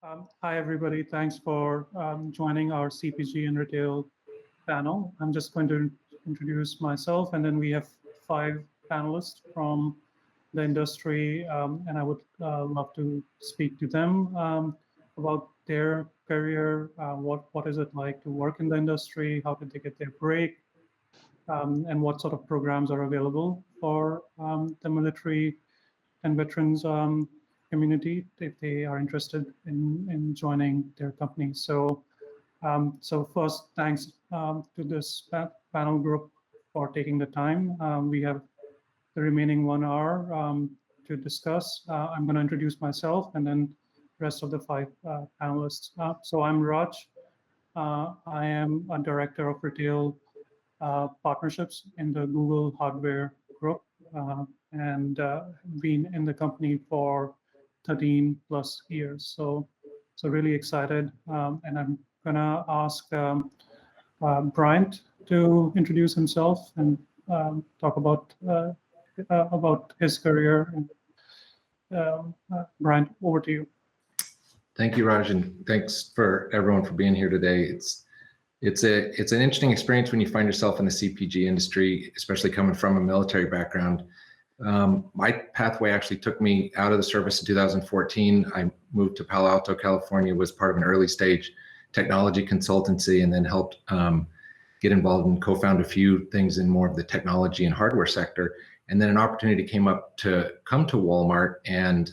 Hi, everybody. Thanks for joining our CPG and retail panel. I'm just going to introduce myself, and then we have 5 panelists from the industry, and I would love to speak to them about their career, what is it like to work in the industry, how did they get their break, and what sort of programs are available for the military and veterans community if they are interested in joining their company. So first, thanks to this panel group for taking the time. We have the remaining 1 hour to discuss. I'm going to introduce myself and then the rest of the 5 panelists. So I'm Raj. I am a director of retail partnerships in the Google Hardware Group, and been in the company for 13 plus years. So really excited, and I'm gonna ask Bryant to introduce himself and talk about his career. Bryant, over to you. Thank you, Raj, and thanks for everyone for being here today. It's an interesting experience when you find yourself in the CPG industry, especially coming from a military background. My pathway actually took me out of the service in 2014. I moved to Palo Alto, California, was part of an early stage technology consultancy, and then helped get involved and co-found a few things in more of the technology and hardware sector. And then an opportunity came up to come to Walmart and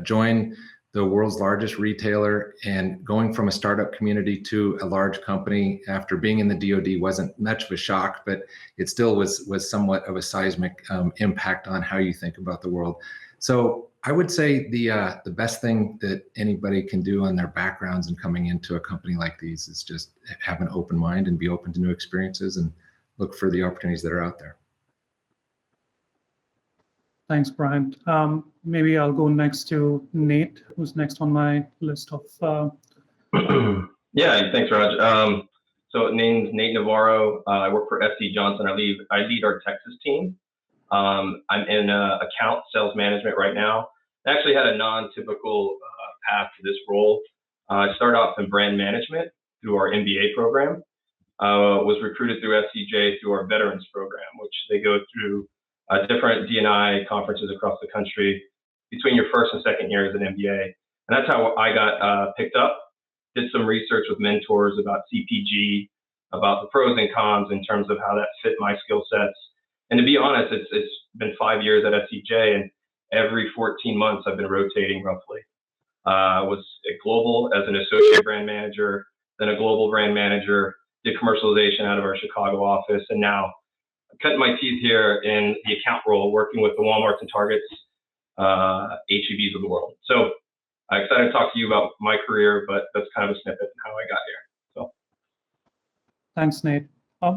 join the world's largest retailer, and going from a startup community to a large company after being in the DoD wasn't much of a shock, but it still was somewhat of a seismic impact on how you think about the world. So I would say the best thing that anybody can do on their backgrounds and coming into a company like these is just have an open mind and be open to new experiences and look for the opportunities that are out there. Thanks, Bryant. Maybe I'll go next to Nate, who's next on my list of. Yeah, thanks, Raj. So name's Nate Navarro. I work for SC Johnson. I lead our Texas team. I'm in account sales management right now. I actually had a non-typical path to this role. I started off in brand management through our MBA program. Was recruited through SCJ through our veterans program, which they go through different D&I conferences across the country between your first and second year as an MBA. And that's how I got picked up. Did some research with mentors about CPG, about the pros and cons in terms of how that fit my skill sets. And to be honest, it's been 5 years at SCJ, and every 14 months I've been rotating roughly. I was at Global as an associate brand manager, then a global brand manager, did commercialization out of our Chicago office, and now cutting my teeth here in the account role, working with the Walmarts and Targets, HEBs of the world. So I'm excited to talk to you about my career, but that's kind of a snippet of how I got here. So, thanks, Nate.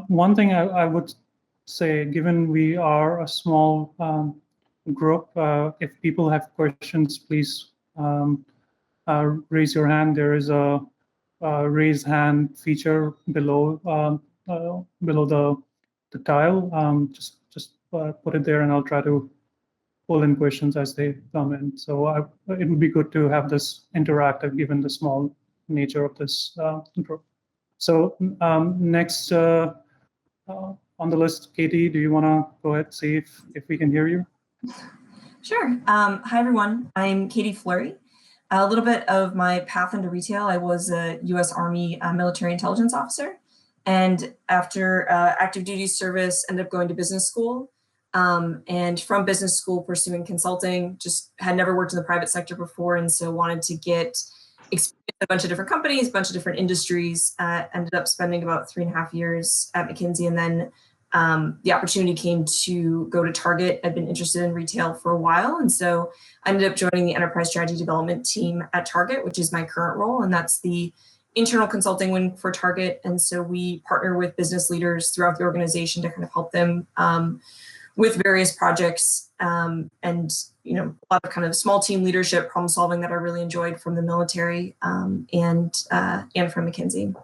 One thing I would say, given we are a small group, if people have questions, please raise your hand. There is a raise hand feature below the tile. Just put it there, and I'll try to pull in questions as they come in. So it would be good to have this interactive, given the small nature of this group. So next on the list, Katie, do you want to go ahead and see if we can hear you? Sure. Hi, everyone. I'm Katie Fleury. A little bit of my path into retail. I was a U.S. Army military intelligence officer. And after active duty service, ended up going to business school. And from business school, pursuing consulting, just had never worked in the private sector before. And so wanted to get experience at a bunch of different companies, a bunch of different industries. Ended up spending about 3.5 years at McKinsey. And then the opportunity came to go to Target. I'd been interested in retail for a while. And so I ended up joining the enterprise strategy development team at Target, which is my current role. And that's the internal consulting wing for Target. And so we partner with business leaders throughout the organization to kind of help them with various projects and, you know, a lot of kind of small team leadership, problem solving that I really enjoyed from the military and from McKinsey.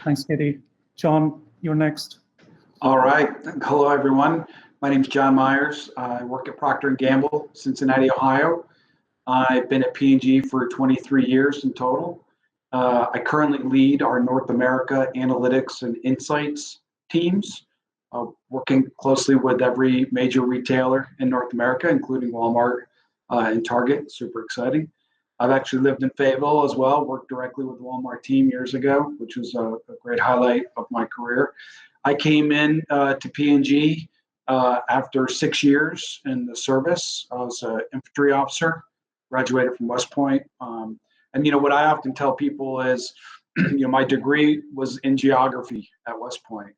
Thanks, Katie. John, you're next. All right. Hello, everyone. My name is John Myers. I work at Procter Gamble, Cincinnati, Ohio. I've been at P&G for 23 years in total. I currently lead our North America analytics and insights teams, working closely with every major retailer in North America, including Walmart and Target. Super exciting. I've actually lived in Fayetteville as well, worked directly with the Walmart team years ago, which was a great highlight of my career. I came in to P&G after 6 years in the service. I was an infantry officer, graduated from West Point. And what I often tell people is, my degree was in geography at West Point.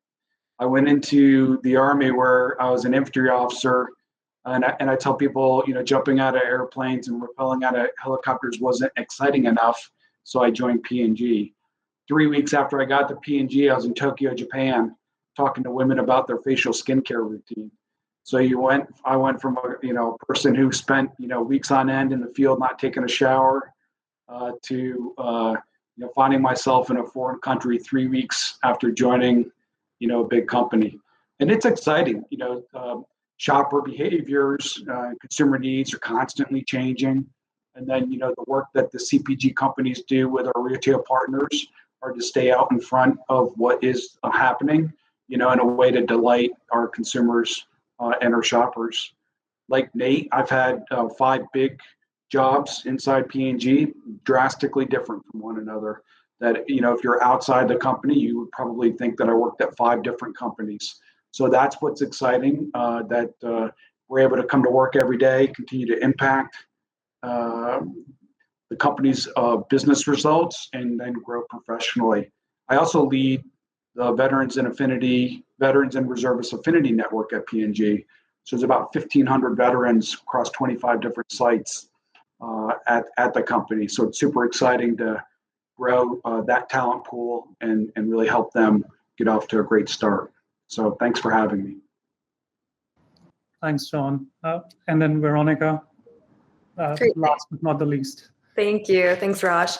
I went into the Army where I was an infantry officer, and I tell people, jumping out of airplanes and rappelling out of helicopters wasn't exciting enough, so I joined P&G. 3 weeks after I got to P&G, I was in Tokyo, Japan, talking to women about their facial skincare routine. So I went from a person who spent weeks on end in the field not taking a shower to finding myself in a foreign country 3 weeks after joining a big company. And it's exciting. Shopper behaviors, consumer needs are constantly changing. And then the work that the CPG companies do with our retail partners are to stay out in front of what is happening, in a way to delight our consumers and our shoppers. Like Nate, I've had 5 big jobs inside P&G, drastically different from one another. That if you're outside the company, you would probably think that I worked at 5 different companies. So that's what's exciting, that we're able to come to work every day, continue to impact the company's business results, and then grow professionally. I also lead the Veterans and Reservists Affinity Network at P&G. So there's about 1,500 veterans across 25 different sites at the company. So it's super exciting to grow that talent pool and really help them get off to a great start. So thanks for having me. Thanks, John. And then Veronica, last but not the least. Thank you. Thanks, Raj.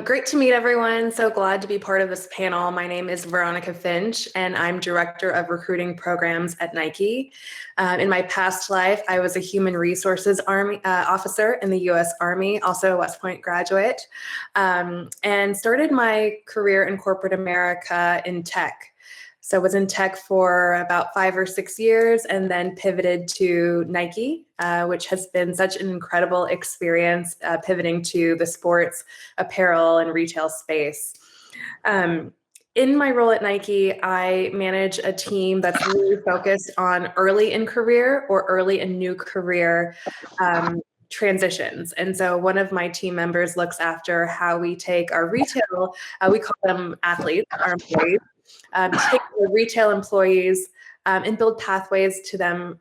Great to meet everyone. So glad to be part of this panel. My name is Veronica Finch, and I'm Director of Recruiting Programs at Nike. In my past life, I was a Human Resources officer in the U.S. Army, also a West Point graduate, and started my career in corporate America in tech. So I was in tech for about 5 or 6 years and then pivoted to Nike, which has been such an incredible experience, pivoting to the sports, apparel, and retail space. In my role at Nike, I manage a team that's really focused on early in career or early in new career transitions. And so one of my team members looks after how we take our retail, we call them athletes, our employees, take the retail employees and build pathways to them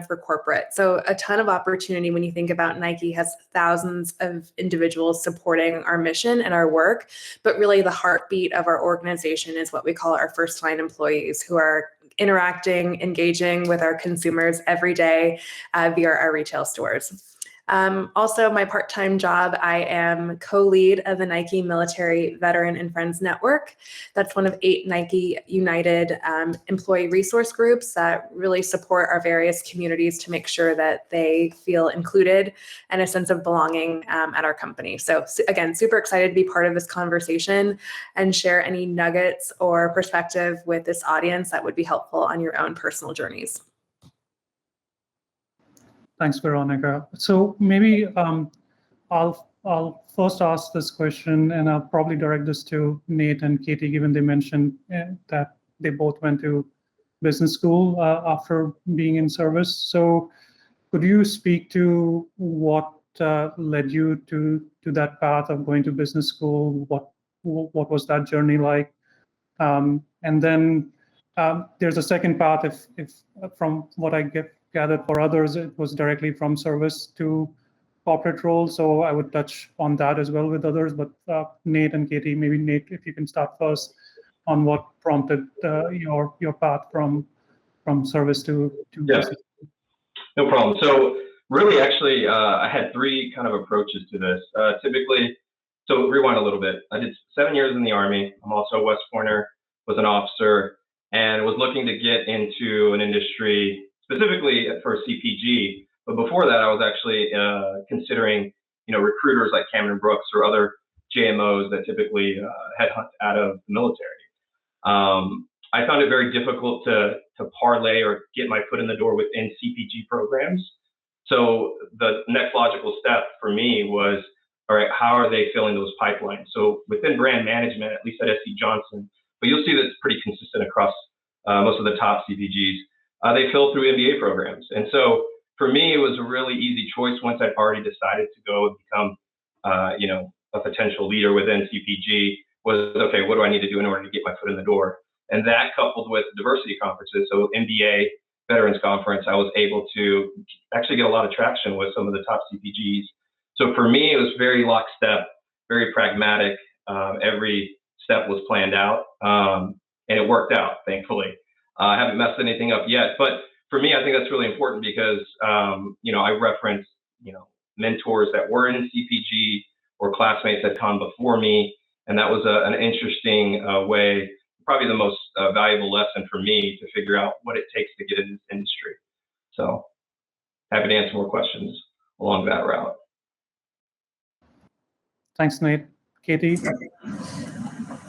for corporate. So a ton of opportunity when you think about Nike has thousands of individuals supporting our mission and our work, but really the heartbeat of our organization is what we call our first line employees, who are interacting, engaging with our consumers every day via our retail stores. Also, my part-time job, I am co-lead of the Nike Military Veteran and Friends Network. That's one of 8 Nike United employee resource groups that really support our various communities to make sure that they feel included and a sense of belonging at our company. So again, super excited to be part of this conversation and share any nuggets or perspective with this audience that would be helpful on your own personal journeys. Thanks, Veronica. So maybe I'll first ask this question, and I'll probably direct this to Nate and Katie, given they mentioned that they both went to business school after being in service. So could you speak to what led you to that path of going to business school? What was that journey like? And then there's a second path, if from what I gathered for others, it was directly from service to corporate role. So I would touch on that as well with others. But Nate and Katie, maybe Nate, if you can start first on what prompted your path from service to business. No problem. So really, actually, I had 3 kind of approaches to this. Typically, so rewind a little bit. I did 7 years in the Army. I'm also a West Pointer, was an officer, and was looking to get into an industry, specifically for CPG, But before that, I was actually considering, recruiters like Cameron Brooks or other JMOs that typically headhunt out of the military. I found it very difficult to parlay or get my foot in the door within CPG programs. So the next logical step for me was, all right, how are they filling those pipelines? So within brand management, at least at SC Johnson, but you'll see that it's pretty consistent across most of the top CPGs, they fill through MBA programs. And so for me, it was a really easy choice once I'd already decided to go and become, a potential leader within CPG was, okay, what do I need to do in order to get my foot in the door? And that coupled with diversity conferences, so MBA, Veterans Conference, I was able to actually get a lot of traction with some of the top CPGs. So for me, it was very lockstep, very pragmatic. Every step was planned out, and it worked out, thankfully. I haven't messed anything up yet, but for me, I think that's really important because, I reference, mentors that were in CPG or classmates that come before me, and that was an interesting way, probably the most valuable lesson for me to figure out what it takes to get in this industry. So happy to answer more questions along that route. Thanks, Nate. Katie?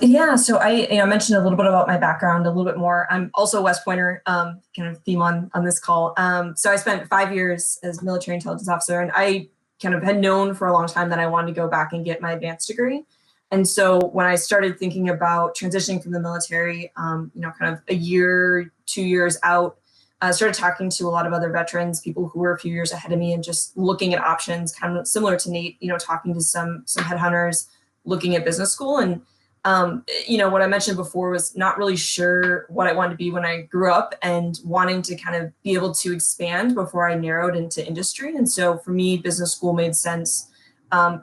Yeah, so I mentioned a little bit about my background, a little bit more. I'm also a West Pointer, kind of theme on this call. So I spent 5 years as military intelligence officer, and I kind of had known for a long time that I wanted to go back and get my advanced degree. And so when I started thinking about transitioning from the military, kind of a year, 2 years out, I started talking to a lot of other veterans, people who were a few years ahead of me, and just looking at options, kind of similar to Nate, talking to some headhunters, looking at business school. And, what I mentioned before was not really sure what I wanted to be when I grew up and wanting to kind of be able to expand before I narrowed into industry. And so for me, business school made sense,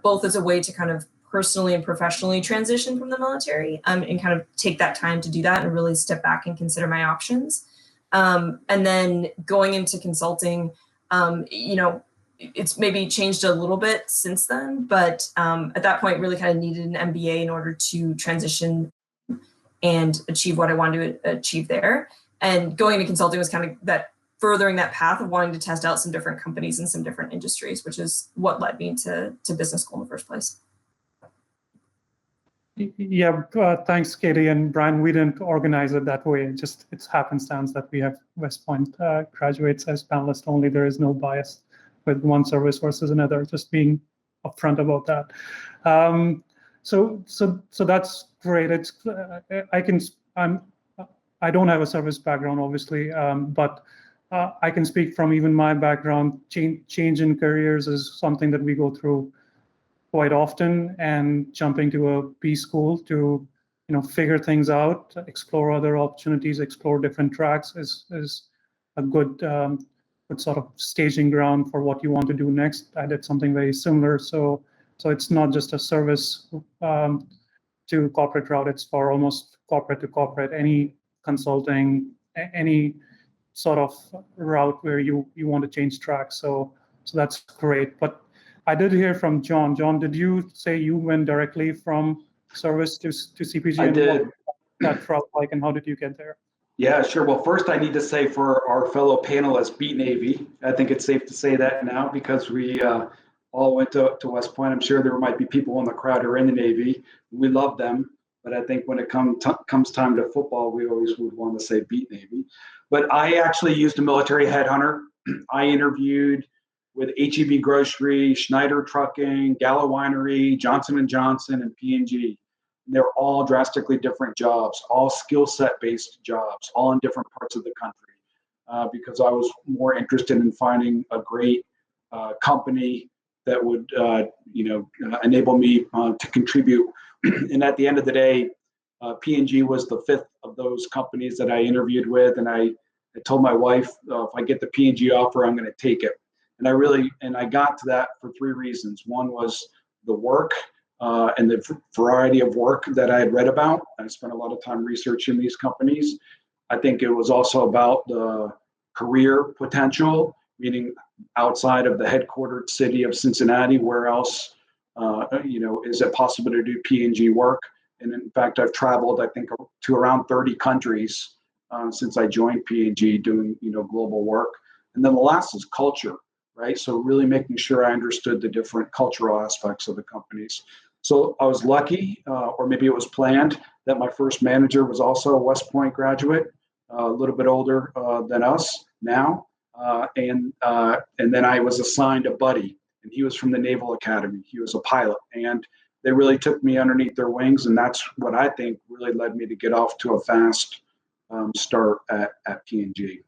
both as a way to kind of personally and professionally transition from the military and kind of take that time to do that and really step back and consider my options. And then going into consulting, it's maybe changed a little bit since then, but at that point really kind of needed an MBA in order to transition and achieve what I wanted to achieve there. And going into consulting was kind of that furthering that path of wanting to test out some different companies in some different industries, which is what led me to business school in the first place. Yeah, thanks, Katie and Brian. We didn't organize it that way. It's happenstance that we have West Point graduates as panelists only. There is no bias with one service versus another. Just being upfront about that. So that's great. It's I don't have a service background, obviously, but I can speak from even my background. Change in careers is something that we go through quite often, and jumping to a B school to figure things out, explore other opportunities, explore different tracks is a good sort of staging ground for what you want to do next. I did something very similar, so it's not just a service to corporate route, it's for almost corporate to corporate, any consulting, any sort of route where you want to change tracks. So that's great. But I did hear from John. John, did you say you went directly from service to CPG? I did. What that route like, and how did you get there? Yeah, sure. Well, first I need to say for our fellow panelists, beat Navy. I think it's safe to say that now because we all went to West Point. I'm sure there might be people in the crowd who are in the Navy. We love them, but I think when it comes time to football, we always would want to say beat Navy. But I actually used a military headhunter. I interviewed with H-E-B Grocery, Schneider Trucking, Gallo Winery, Johnson & Johnson, and P&G. They're all drastically different jobs, all skill set based jobs, all in different parts of the country, because I was more interested in finding a great company that would, enable me to contribute. And at the end of the day, P&G was the fifth of those companies that I interviewed with, and I told my wife, if I get the P&G offer, I'm going to take it. And I got to that for three reasons. One was the work. And the variety of work that I had read about. I spent a lot of time researching these companies. I think it was also about the career potential, meaning outside of the headquartered city of Cincinnati, where else, is it possible to do P&G work? And in fact, I've traveled, I think, to around 30 countries since I joined P&G doing, global work. And then the last is culture. right? So really making sure I understood the different cultural aspects of the companies. So I was lucky, or maybe it was planned, that my first manager was also a West Point graduate, a little bit older than us now. And then I was assigned a buddy, and he was from the Naval Academy. He was a pilot, and they really took me underneath their wings, and that's what I think really led me to get off to a fast start at P&G.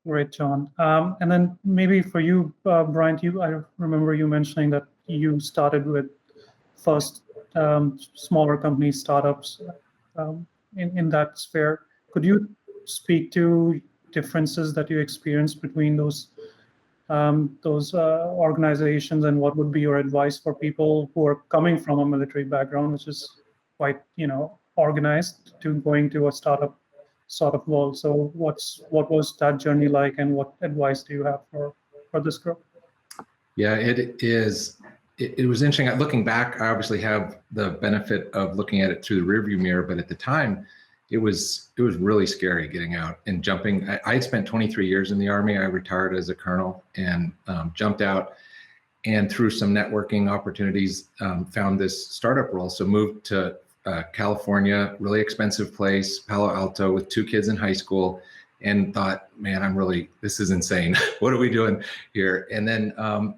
Great, John. And then maybe for you, Bryant, I remember you mentioning that you started with first smaller company startups in that sphere. Could you speak to differences that you experienced between those organizations, and what would be your advice for people who are coming from a military background, which is quite, organized, to going to a startup sort of world? So what was that journey like, and what advice do you have for this group? Yeah, it was interesting. Looking back, I obviously have the benefit of looking at it through the rearview mirror, but at the time, it was really scary getting out and jumping. I had spent 23 years in the Army. I retired as a colonel and jumped out, and through some networking opportunities, found this startup role. So moved to California, really expensive place, Palo Alto, with 2 kids in high school, and thought, man, this is insane. What are we doing here? And then,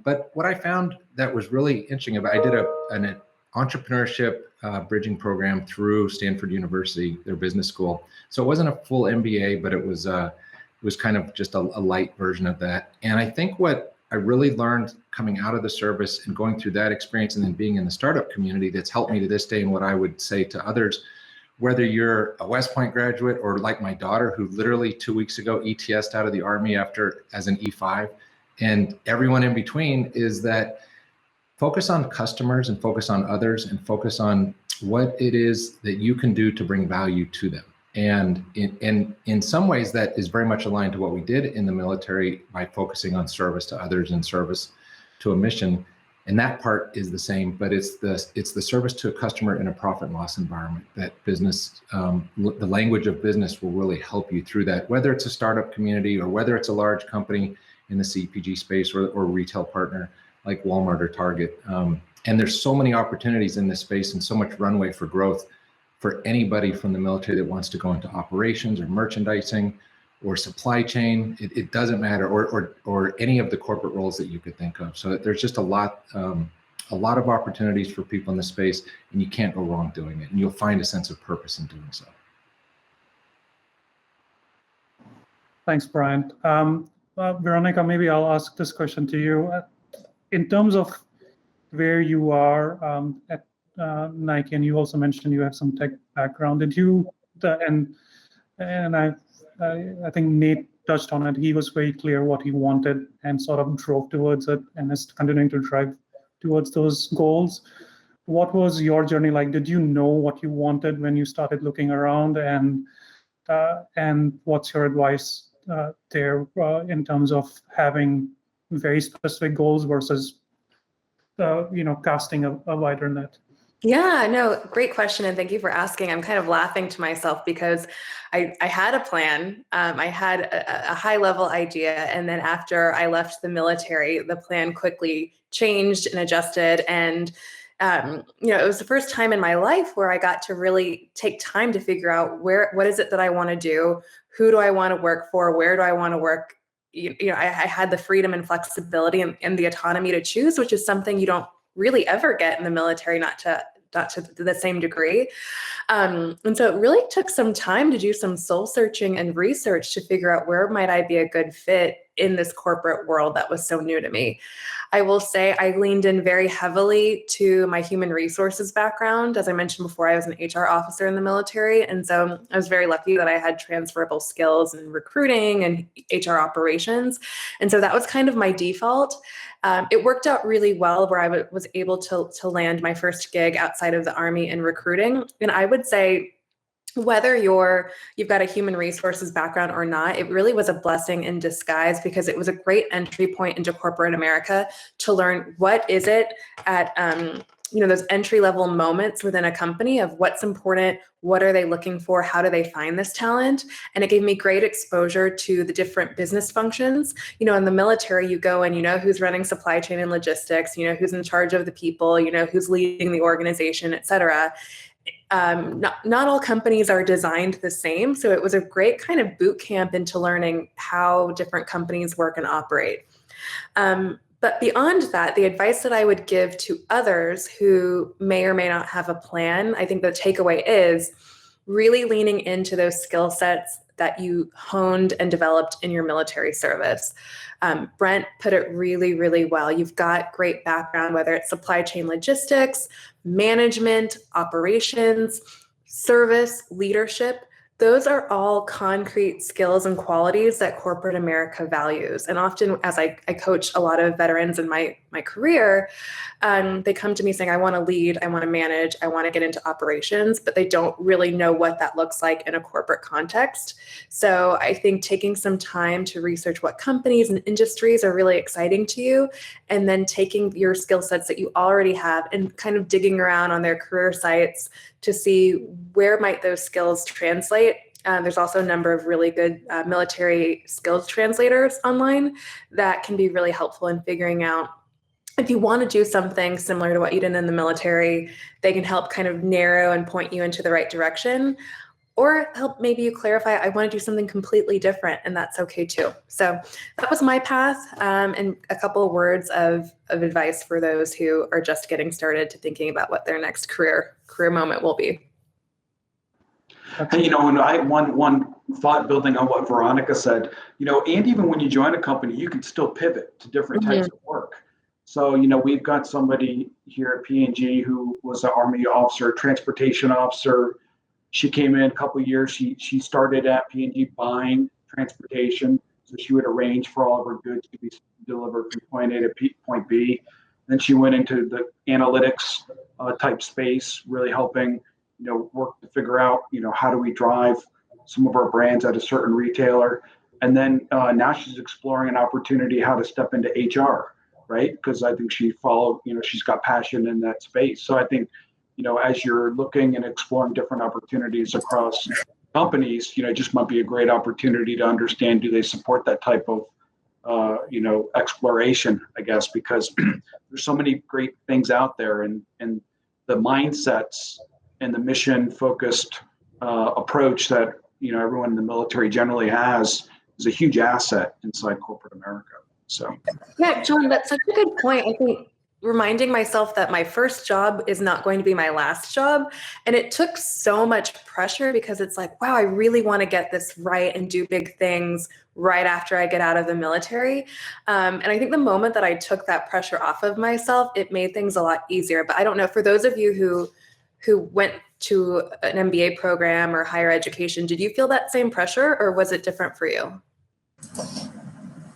but what I found that was really interesting about, I did an entrepreneurship bridging program through Stanford University, their business school. So it wasn't a full MBA, but it was kind of just a light version of that. And I think what I really learned coming out of the service and going through that experience, and then being in the startup community, that's helped me to this day, and what I would say to others, whether you're a West Point graduate or like my daughter, who literally 2 weeks ago ETS'd out of the Army as an E5, and everyone in between, is that focus on customers and focus on others and focus on what it is that you can do to bring value to them. And in some ways, that is very much aligned to what we did in the military by focusing on service to others and service to a mission. And that part is the same, but it's the service to a customer in a profit and loss environment that business, the language of business will really help you through that, whether it's a startup community or whether it's a large company in the CPG space or retail partner like Walmart or Target. And there's so many opportunities in this space and so much runway for growth for anybody from the military that wants to go into operations or merchandising or supply chain. It doesn't matter, or any of the corporate roles that you could think of. So there's just a lot of opportunities for people in this space, and you can't go wrong doing it. And you'll find a sense of purpose in doing so. Thanks, Bryant. Veronica, maybe I'll ask this question to you. In terms of where you are at Nike, and you also mentioned you have some tech background. Did you, and I think Nate touched on it, he was very clear what he wanted and sort of drove towards it and is continuing to drive towards those goals. What was your journey like? Did you know what you wanted when you started looking around, and what's your advice there in terms of having very specific goals versus casting a wider net? Yeah, no, great question. And thank you for asking. I'm kind of laughing to myself because I had a plan. I had a high level idea. And then after I left the military, the plan quickly changed and adjusted. And, it was the first time in my life where I got to really take time to figure out what is it that I want to do? Who do I want to work for? Where do I want to work? I had the freedom and flexibility and the autonomy to choose, which is something you don't really ever get in the military, not to the same degree. And so it really took some time to do some soul searching and research to figure out where might I be a good fit in this corporate world that was so new to me. I will say I leaned in very heavily to my human resources background. As I mentioned before, I was an HR officer in the military. And so I was very lucky that I had transferable skills in recruiting and HR operations. And so that was kind of my default. It worked out really well where I was able to land my first gig outside of the Army in recruiting. And I would say, whether you've got a human resources background or not, it really was a blessing in disguise, because it was a great entry point into corporate America to learn what is it at those entry level moments within a company of what's important, what are they looking for, how do they find this talent? And it gave me great exposure to the different business functions. In the military, you go and you know who's running supply chain and logistics, who's in charge of the people, who's leading the organization, et cetera. Not all companies are designed the same. So it was a great kind of boot camp into learning how different companies work and operate. But beyond that, the advice that I would give to others who may or may not have a plan, I think the takeaway is really leaning into those skill sets that you honed and developed in your military service. Brent put it really, really well. You've got great background, whether it's supply chain logistics, management, operations, service, leadership. Those are all concrete skills and qualities that corporate America values. And often as I coach a lot of veterans in my career, they come to me saying, I want to lead, I want to manage, I want to get into operations, but they don't really know what that looks like in a corporate context. So I think taking some time to research what companies and industries are really exciting to you, and then taking your skill sets that you already have and kind of digging around on their career sites to see where might those skills translate. There's also a number of really good military skills translators online that can be really helpful in figuring out if you want to do something similar to what you did in the military. They can help kind of narrow and point you into the right direction, or help maybe you clarify, I want to do something completely different, and that's okay too. So that was my path, and a couple of words of advice for those who are just getting started to thinking about what their next career moment will be. Hey, and I one thought building on what Veronica said, and even when you join a company, you can still pivot to different types of work. So, we've got somebody here at P&G who was an Army officer, transportation officer. She came in a couple of years. She started at P&G buying transportation. So she would arrange for all of her goods to be delivered from point A to point B. Then she went into the analytics type space, really helping, work to figure out, how do we drive some of our brands at a certain retailer. And then now she's exploring an opportunity how to step into HR, right? Because I think she followed, she's got passion in that space. So I think, as you're looking and exploring different opportunities across companies, it just might be a great opportunity to understand, do they support that type of, exploration, I guess, because there's so many great things out there, and the mindsets and the mission focused approach that, everyone in the military generally has is a huge asset inside corporate America. So. Yeah, John, that's such a good point. I think reminding myself that my first job is not going to be my last job. And it took so much pressure because it's like, wow, I really want to get this right and do big things right after I get out of the military. And I think the moment that I took that pressure off of myself, it made things a lot easier. But I don't know, for those of you who went to an MBA program or higher education, did you feel that same pressure, or was it different for you?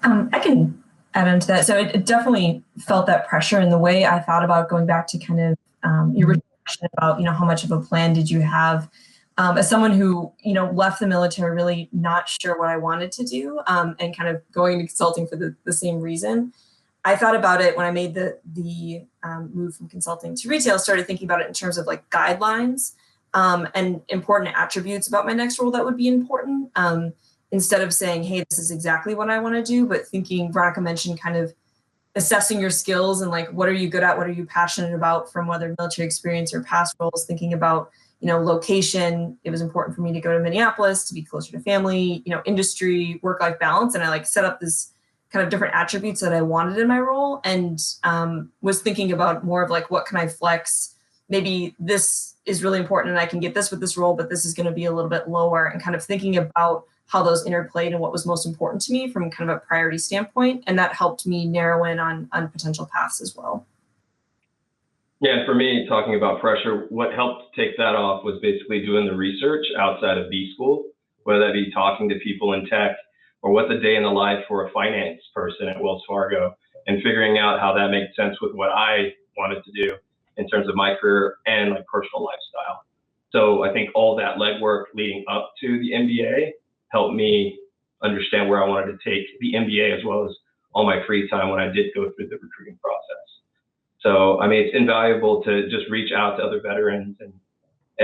I can add on to that. So it definitely felt that pressure, and the way I thought about going back to kind of your original question about, how much of a plan did you have? As someone who, left the military really not sure what I wanted to do, and kind of going into consulting for the same reason, I thought about it when I made the move from consulting to retail, started thinking about it in terms of like guidelines and important attributes about my next role that would be important. Instead of saying, hey, this is exactly what I want to do, but thinking, Veronica mentioned kind of assessing your skills and like, what are you good at? What are you passionate about from whether military experience or past roles, thinking about, location. It was important for me to go to Minneapolis to be closer to family, industry, work-life balance. And I like set up this kind of different attributes that I wanted in my role, and was thinking about more of like, what can I flex? Maybe this is really important and I can get this with this role, but this is going to be a little bit lower, and kind of thinking about how those interplayed and what was most important to me from kind of a priority standpoint. And that helped me narrow in on potential paths as well. Yeah, and for me, talking about pressure, what helped take that off was basically doing the research outside of B school, whether that be talking to people in tech or what's a day in the life for a finance person at Wells Fargo, and figuring out how that makes sense with what I wanted to do in terms of my career and like personal lifestyle. So I think all that legwork leading up to the MBA helped me understand where I wanted to take the MBA, as well as all my free time when I did go through the recruiting process. So, I mean, it's invaluable to just reach out to other veterans and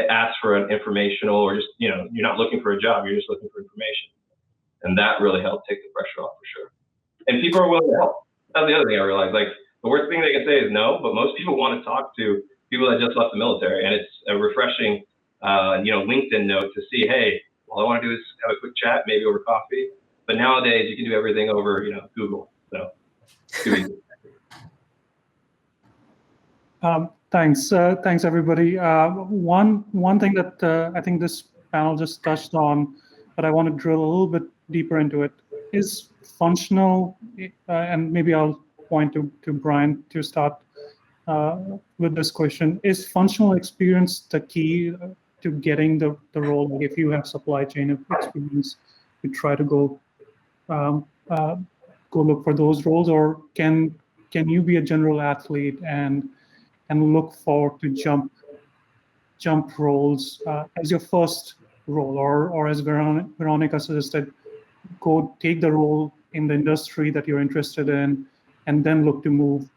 ask for an informational, or just, you know, you're not looking for a job, you're just looking for information. And that really helped take the pressure off for sure. And people are willing to help. That's the other thing I realized. Like, the worst thing they can say is no, but most people want to talk to people that just left the military. And it's a refreshing, you know, LinkedIn note to see, hey, all I want to do is have a quick chat, maybe over coffee. But nowadays you can do everything over, you know, Google. So it's too easy. Thanks everybody. One thing that I think this panel just touched on, but I want to drill a little bit deeper into it, is functional, and maybe I'll point to Brian to start with this question. Is functional experience the key to getting the role? Like if you have supply chain experience, you try to go look for those roles, or can you be a general athlete and look forward to jump roles as your first role, or as Veronica suggested, go take the role in the industry that you're interested in, and then look to move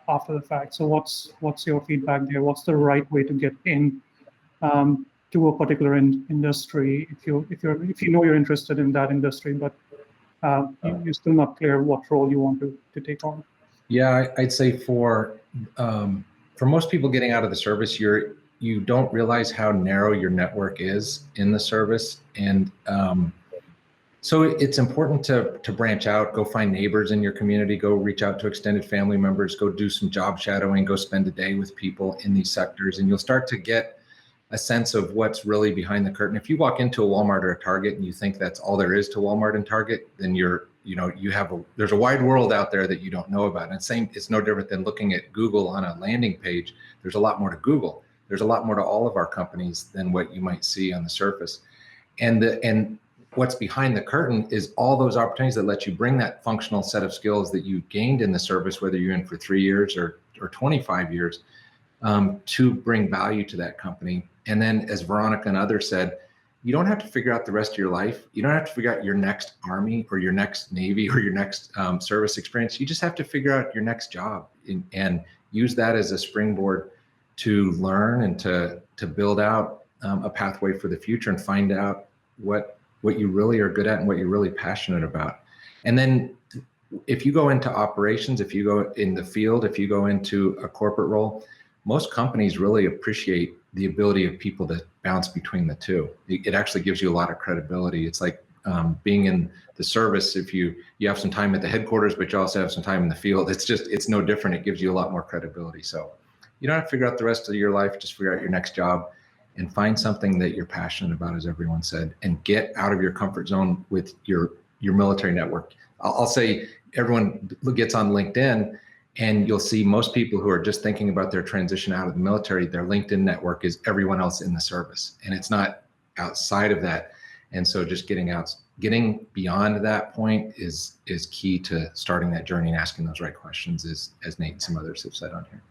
after the fact. So what's your feedback there? What's the right way to get in to a particular industry if you know you're interested in that industry, but you're still not clear what role you want to take on? Yeah, I'd say for most people getting out of the service, you don't realize how narrow your network is in the service, and so it's important to branch out, go find neighbors in your community, go reach out to extended family members, go do some job shadowing, go spend a day with people in these sectors, and you'll start to get a sense of what's really behind the curtain. If you walk into a Walmart or a Target and you think that's all there is to Walmart and Target, then there's a wide world out there that you don't know about. And it's no different than looking at Google on a landing page. There's a lot more to Google. There's a lot more to all of our companies than what you might see on the surface. And what's behind the curtain is all those opportunities that let you bring that functional set of skills that you gained in the service, whether you're in for 3 years or 25 years, to bring value to that company. And then, as Veronica and others said, you don't have to figure out the rest of your life. You don't have to figure out your next Army or your next Navy or your next service experience. You just have to figure out your next job and use that as a springboard to learn and to build out a pathway for the future and find out what you really are good at and what you're really passionate about. And then if you go into operations, if you go in the field, if you go into a corporate role, most companies really appreciate the ability of people to bounce between the two. It actually gives you a lot of credibility. It's like being in the service. If you have some time at the headquarters, but you also have some time in the field, it's no different. It gives you a lot more credibility. So you don't have to figure out the rest of your life, just figure out your next job and find something that you're passionate about, as everyone said, and get out of your comfort zone with your military network. I'll say everyone gets on LinkedIn, and you'll see most people who are just thinking about their transition out of the military, their LinkedIn network is everyone else in the service, and it's not outside of that. And so just getting beyond that point is key to starting that journey and asking those right questions, as Nate and some others have said on here.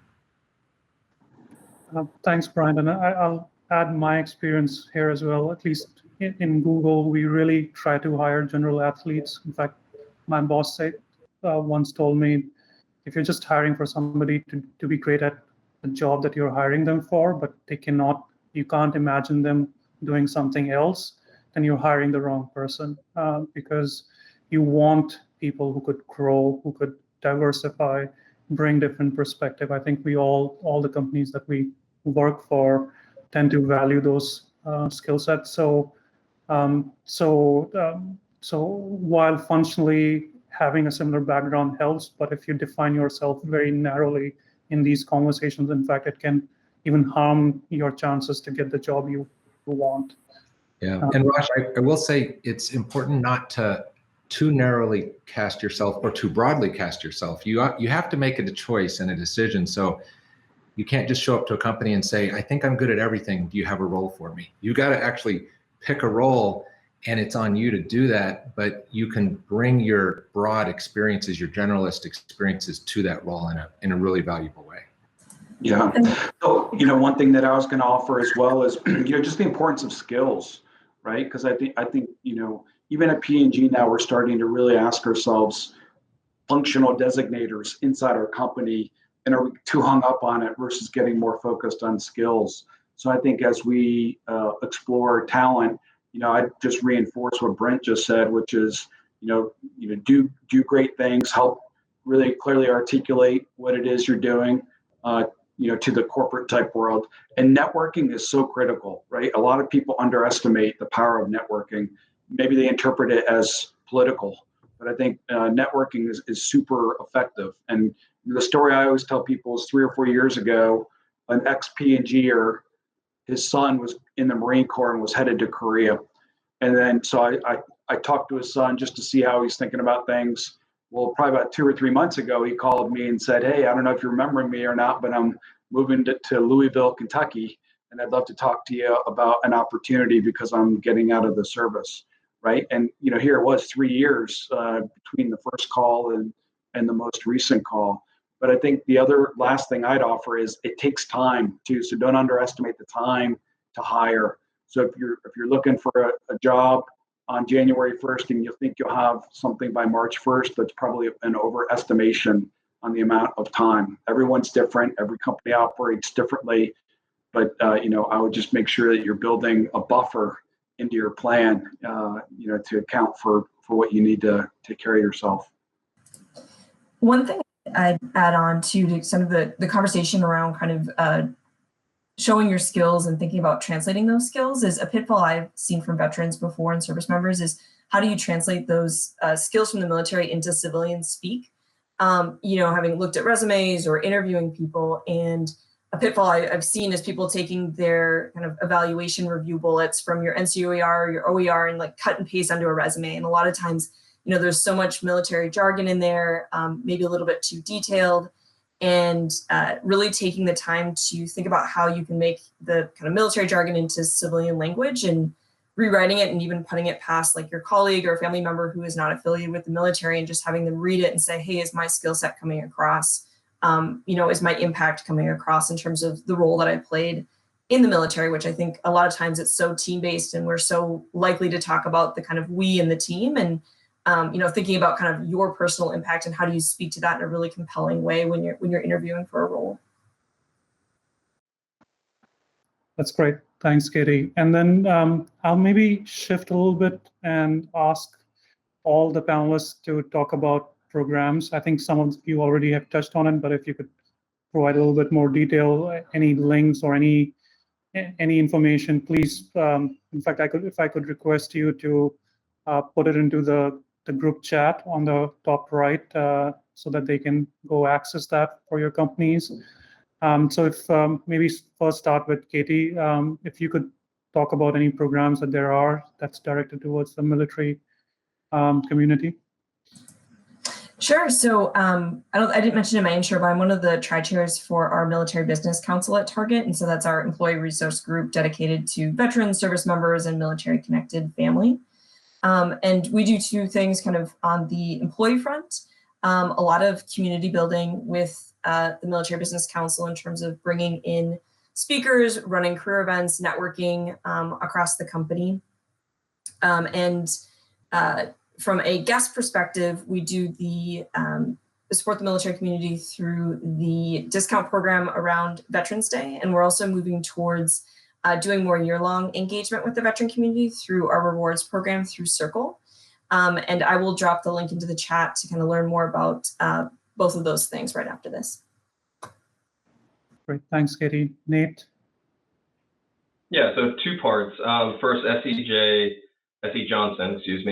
Thanks, Brian. And I'll add my experience here as well. At least in Google, we really try to hire general athletes. In fact, my boss once told me, if you're just hiring for somebody to be great at the job that you're hiring them for, but you can't imagine them doing something else, then you're hiring the wrong person, because you want people who could grow, who could diversify, bring different perspective. I think all the companies that we work for tend to value those skill sets. So while functionally having a similar background helps, but if you define yourself very narrowly in these conversations, in fact, it can even harm your chances to get the job you want. Yeah, and Raj, I will say it's important not to too narrowly cast yourself or too broadly cast yourself. You have to make a choice and a decision. So you can't just show up to a company and say, I think I'm good at everything. Do you have a role for me? You got to actually pick a role, and it's on you to do that, but you can bring your broad experiences, your generalist experiences to that role in a really valuable way. Yeah. So, one thing that I was going to offer as well is, just the importance of skills, right? Because I think, even at P&G now, we're starting to really ask ourselves functional designators inside our company. and are we too hung up on it versus getting more focused on skills? So I think as we explore talent, I just reinforce what Brent just said, which is, do great things, help really clearly articulate what it is you're doing, to the corporate type world. And networking is so critical, right? A lot of people underestimate the power of networking. Maybe they interpret it as political, but I think networking is super effective. And the story I always tell people is 3 or 4 years ago, an ex-P&Ger, his son was in the Marine Corps and was headed to Korea. And then so I talked to his son just to see how he's thinking about things. Well, probably about 2 or 3 months ago, he called me and said, "Hey, I don't know if you're remembering me or not, but I'm moving to Louisville, Kentucky, and I'd love to talk to you about an opportunity because I'm getting out of the service." Right. And, here it was 3 years between the first call and the most recent call. But I think the other last thing I'd offer is it takes time too. So don't underestimate the time to hire. So if you're looking for a job on January 1st and you think you'll have something by March 1st, that's probably an overestimation on the amount of time. Everyone's different. Every company operates differently. But, I would just make sure that you're building a buffer into your plan, to account for what you need to take care of yourself. One thing I'd add on to some of the conversation around kind of showing your skills and thinking about translating those skills is a pitfall I've seen from veterans before and service members is how do you translate those skills from the military into civilian speak? Having looked at resumes or interviewing people, and a pitfall I've seen is people taking their kind of evaluation review bullets from your NCOER or your OER and like cut and paste onto a resume. And a lot of times, there's so much military jargon in there, maybe a little bit too detailed, and really taking the time to think about how you can make the kind of military jargon into civilian language and rewriting it and even putting it past like your colleague or family member who is not affiliated with the military and just having them read it and say, hey, is my skill set coming across? Is my impact coming across in terms of the role that I played in the military, which I think a lot of times it's so team-based and we're so likely to talk about the kind of we and the team and thinking about kind of your personal impact and how do you speak to that in a really compelling way when you're interviewing for a role. That's great. Thanks, Katie. And then I'll maybe shift a little bit and ask all the panelists to talk about programs. I think some of you already have touched on it, but if you could provide a little bit more detail, any links or any information, please. In fact, if I could request you to put it into the group chat on the top right so that they can go access that for your companies. So if maybe first start with Katie, if you could talk about any programs that there are that's directed towards the military community. Sure. So I didn't mention in my intro, but I'm one of the tri-chairs for our Military Business Council at Target. And so that's our employee resource group dedicated to veterans, service members, and military-connected family. And we do two things kind of on the employee front. A lot of community building with the Military Business Council in terms of bringing in speakers, running career events, networking across the company. From a guest perspective, we do the support the military community through the discount program around Veterans Day. And we're also moving towards doing more year-long engagement with the veteran community through our rewards program through Circle. And I will drop the link into the chat to kind of learn more about both of those things right after this. Great, thanks, Katie. Nate? Yeah, so 2 parts. First, SC Johnson, is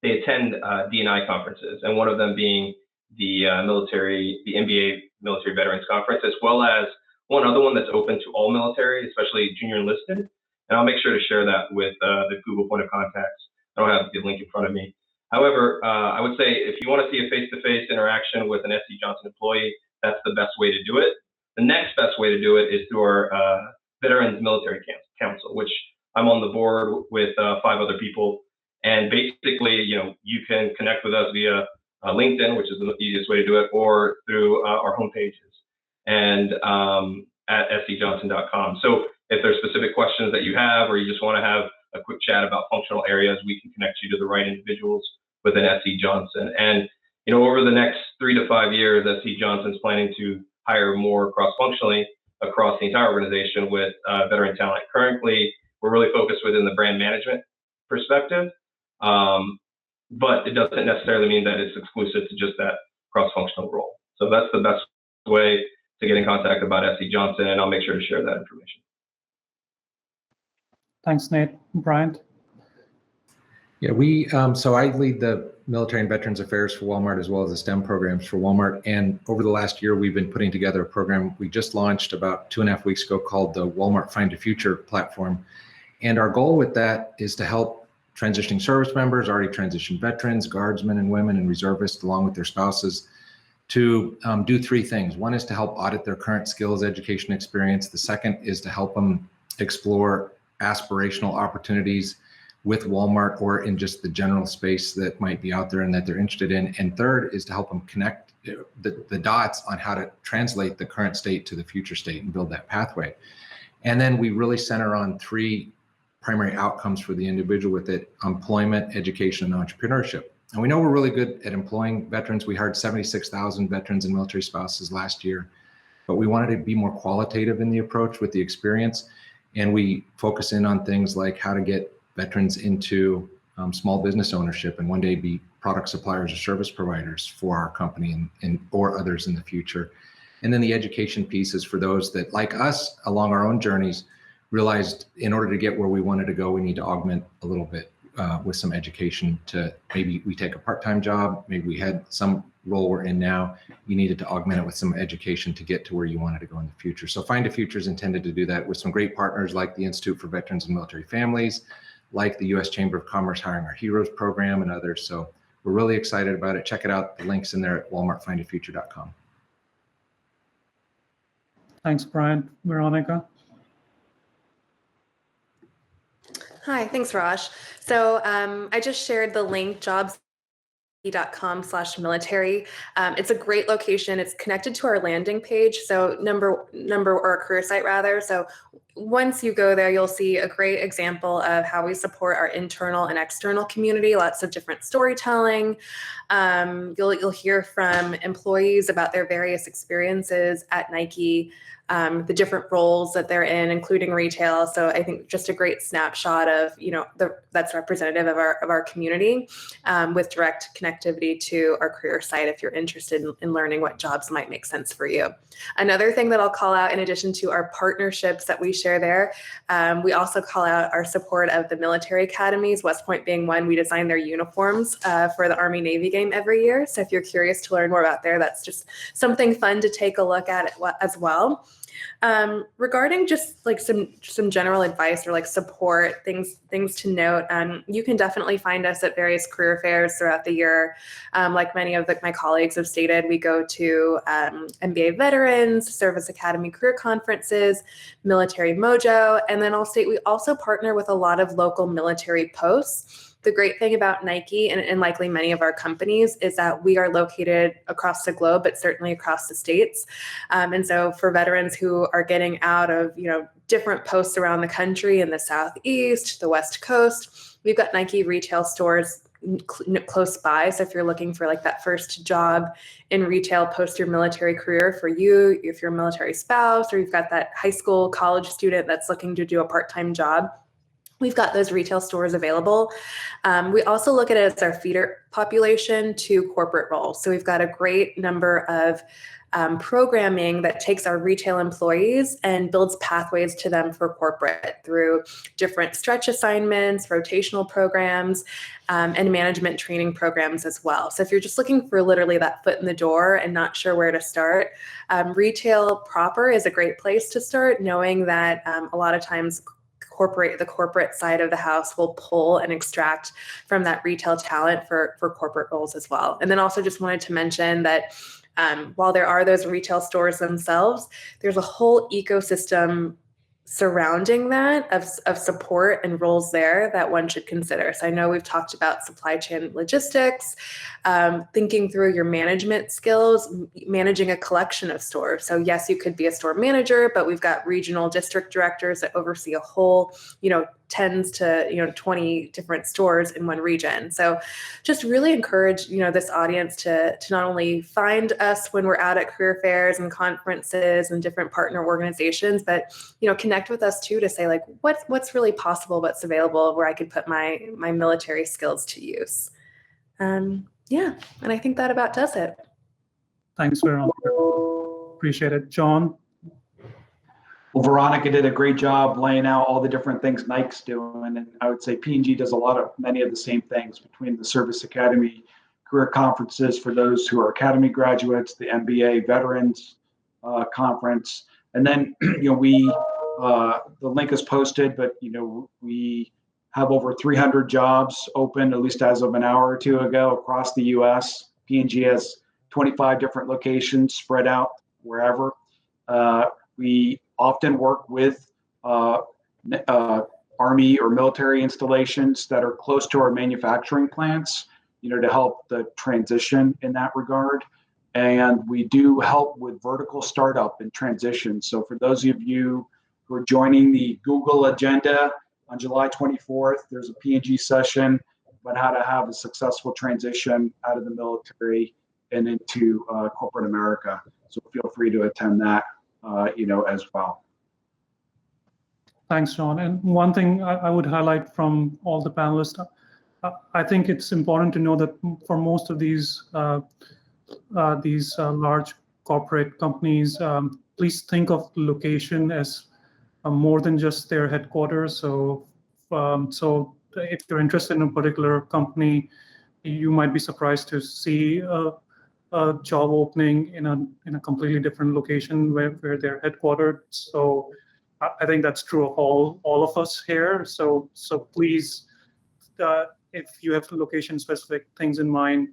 they attend D&I conferences, and one of them being the MBA Military Veterans Conference, as well as one other one that's open to all military, especially junior enlisted. And I'll make sure to share that with the Google point of contacts. I don't have the link in front of me. However, I would say if you want to see a face-to-face interaction with an SC Johnson employee, that's the best way to do it. The next best way to do it is through our Veterans Military Council, which I'm on the board with 5 other people. And basically, you can connect with us via LinkedIn, which is the easiest way to do it, or through our homepages and at scjohnson.com. So if there's specific questions that you have, or you just want to have a quick chat about functional areas, we can connect you to the right individuals within SC Johnson. And over the next 3 to 5 years, SC Johnson's planning to hire more cross-functionally across the entire organization with veteran talent. Currently, we're really focused within the brand management perspective, but it doesn't necessarily mean that it's exclusive to just that cross-functional role. So that's the best way to get in contact about SC Johnson, and I'll make sure to share that information. Thanks, Nate. Bryant? Yeah, so I lead the Military and Veterans Affairs for Walmart, as well as the STEM programs for Walmart. And over the last year, we've been putting together a program we just launched about 2.5 weeks ago called the Walmart Find a Future platform. And our goal with that is to help transitioning service members, already transitioned veterans, guardsmen and women, and reservists, along with their spouses, to do 3 things. One is to help audit their current skills, education, experience. The second is to help them explore aspirational opportunities with Walmart or in just the general space that might be out there and that they're interested in. And third is to help them connect the dots on how to translate the current state to the future state and build that pathway. And then we really center on 3 primary outcomes for the individual with it: employment, education, and entrepreneurship. And we know we're really good at employing veterans. We hired 76,000 veterans and military spouses last year, but we wanted to be more qualitative in the approach with the experience. And we focus in on things like how to get veterans into small business ownership and one day be product suppliers or service providers for our company and or others in the future. And then the education piece is for those that, like us, along our own journeys, realized in order to get where we wanted to go, we need to augment a little bit with some education. To maybe we take a part-time job, maybe we had some role we're in now, you needed to augment it with some education to get to where you wanted to go in the future. So Find a Future is intended to do that with some great partners like the Institute for Veterans and Military Families, like the U.S. Chamber of Commerce Hiring Our Heroes program, and others. So we're really excited about it. Check it out. The link's in there at walmartfindafuture.com. Thanks, Brian. Veronica? Hi, thanks, Raj. So I just shared the link, jobs.com/military. It's a great location. It's connected to our landing page. So number or our career site rather. So once you go there, you'll see a great example of how we support our internal and external community, lots of different storytelling. You'll hear from employees about their various experiences at Nike, the different roles that they're in, including retail. So I think just a great snapshot of, that's representative of our community, with direct connectivity to our career site if you're interested in learning what jobs might make sense for you. Another thing that I'll call out, in addition to our partnerships that we share there, we also call out our support of the military academies, West Point being one. We design their uniforms for the Army-Navy game every year. So if you're curious to learn more about there, that's just something fun to take a look at as well. Regarding just like some general advice or like support, things to note, you can definitely find us at various career fairs throughout the year. Like many of my colleagues have stated, we go to MBA veterans, Service Academy career conferences, Military Mojo, and then I'll state we also partner with a lot of local military posts. The great thing about Nike and likely many of our companies is that we are located across the globe, but certainly across the states. And so for veterans who are getting out of, different posts around the country in the Southeast, the West Coast, we've got Nike retail stores close by. So if you're looking for like that first job in retail post your military career for you, if you're a military spouse, or you've got that high school, college student that's looking to do a part-time job, we've got those retail stores available. We also look at it as our feeder population to corporate roles. So we've got a great number of programming that takes our retail employees and builds pathways to them for corporate through different stretch assignments, rotational programs, and management training programs as well. So if you're just looking for literally that foot in the door and not sure where to start, retail proper is a great place to start, knowing that a lot of times the corporate side of the house will pull and extract from that retail talent for corporate roles as well. And then also just wanted to mention that while there are those retail stores themselves, there's a whole ecosystem surrounding that of support and roles there that one should consider. So I know we've talked about supply chain logistics, thinking through your management skills, managing a collection of stores. So yes, you could be a store manager, but we've got regional district directors that oversee a whole, tens to 20 different stores in one region. So just really encourage this audience to not only find us when we're out at career fairs and conferences and different partner organizations, but connect with us too to say like what's really possible, what's available, where I could put my military skills to use. Yeah, and I think that about does it. Thanks, Veronica. Appreciate it. John? Well, Veronica did a great job laying out all the different things Nike's doing, and I would say P&G does many of the same things between the Service Academy career conferences for those who are Academy graduates, the MBA Veterans Conference, and then the link is posted, but we have over 300 jobs open, at least as of an hour or two ago, across the U.S. P&G has 25 different locations spread out wherever. We often work with Army or military installations that are close to our manufacturing plants, to help the transition in that regard. And we do help with vertical startup and transition. So for those of you who are joining the Google Agenda on July 24th, there's a P&G session about how to have a successful transition out of the military and into corporate America. So feel free to attend that, as well. Thanks, John. And one thing I would highlight from all the panelists, I think it's important to know that for most of these large corporate companies, please think of location as more than just their headquarters. So if you're interested in a particular company, you might be surprised to see a job opening in a completely different location where they're headquartered. So I think that's true of all of us here. So please, if you have location-specific things in mind,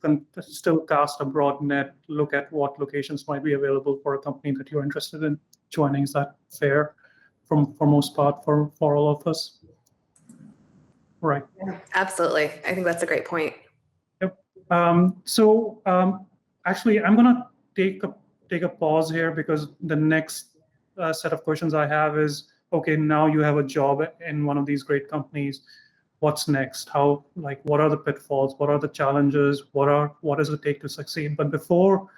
can still cast a broad net, look at what locations might be available for a company that you're interested in joining. Is that fair for most part for all of us? Right. Yeah, absolutely. I think that's a great point. Yep. Actually, I'm gonna take a pause here because the next set of questions I have is, okay, now you have a job in one of these great companies. What's next? What are the pitfalls? What are the challenges? What does it take to succeed? But before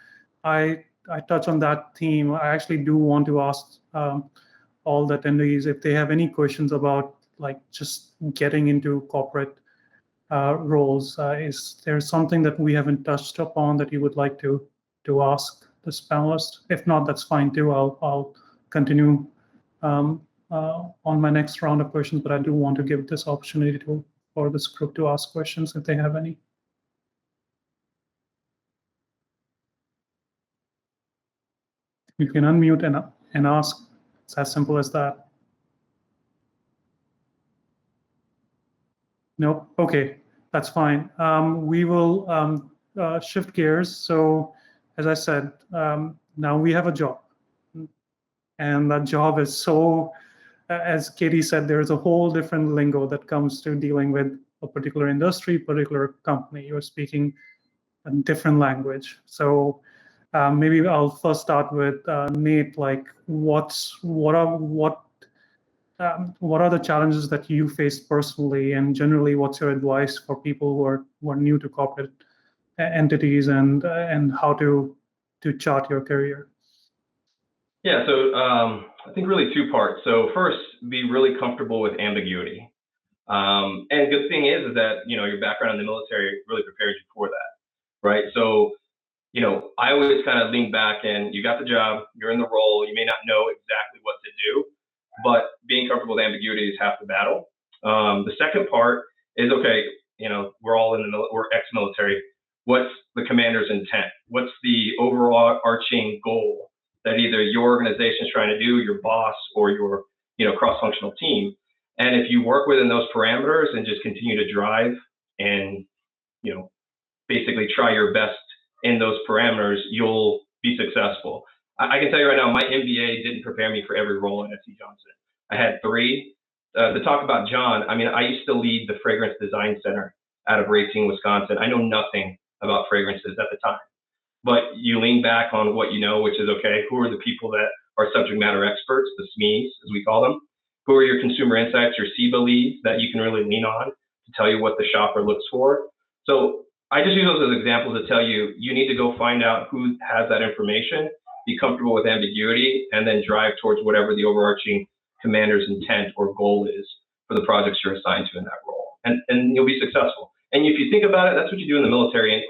I touch on that theme, I actually do want to ask all the attendees if they have any questions about just getting into corporate roles. Is there something that we haven't touched upon that you would like to ask this panelist? If not, that's fine too. I'll continue on my next round of questions, but I do want to give this opportunity for this group to ask questions if they have any. You can unmute and ask. It's as simple as that. Nope. Okay, that's fine. We will shift gears. So, as I said, now we have a job, and that job is so. As Katie said, there's a whole different lingo that comes to dealing with a particular industry, particular company. You're speaking a different language. So maybe I'll first start with Nate. What are the challenges that you faced personally, and generally, what's your advice for people who are new to corporate entities and how to chart your career? Yeah, so I think really two parts. So first, be really comfortable with ambiguity. And the good thing is that, your background in the military really prepares you for that, right? So, I always kind of lean back and you got the job, you're in the role, you may not know exactly what to do, but being comfortable with ambiguity is half the battle. The second part is, okay, we're all we're ex-military. What's the commander's intent? What's the overall arching goal that either your organization is trying to do, your boss, or your cross-functional team? And if you work within those parameters and just continue to drive and basically try your best in those parameters, you'll be successful. I can tell you right now, my MBA didn't prepare me for every role in SC Johnson. I had 3. To talk about John, I used to lead the Fragrance Design Center out of Racine, Wisconsin. I know nothing about fragrances at the time. But you lean back on what you know, which is, okay, who are the people that are subject matter experts, the SMEs, as we call them, Who are your consumer insights, your SIBA leads that you can really lean on to tell you what the shopper looks for? So I just use those as examples to tell you, you need to go find out who has that information, be comfortable with ambiguity, and then drive towards whatever the overarching commander's intent or goal is for the projects you're assigned to in that role. And you'll be successful. And if you think about it, that's what you do in the military anyway.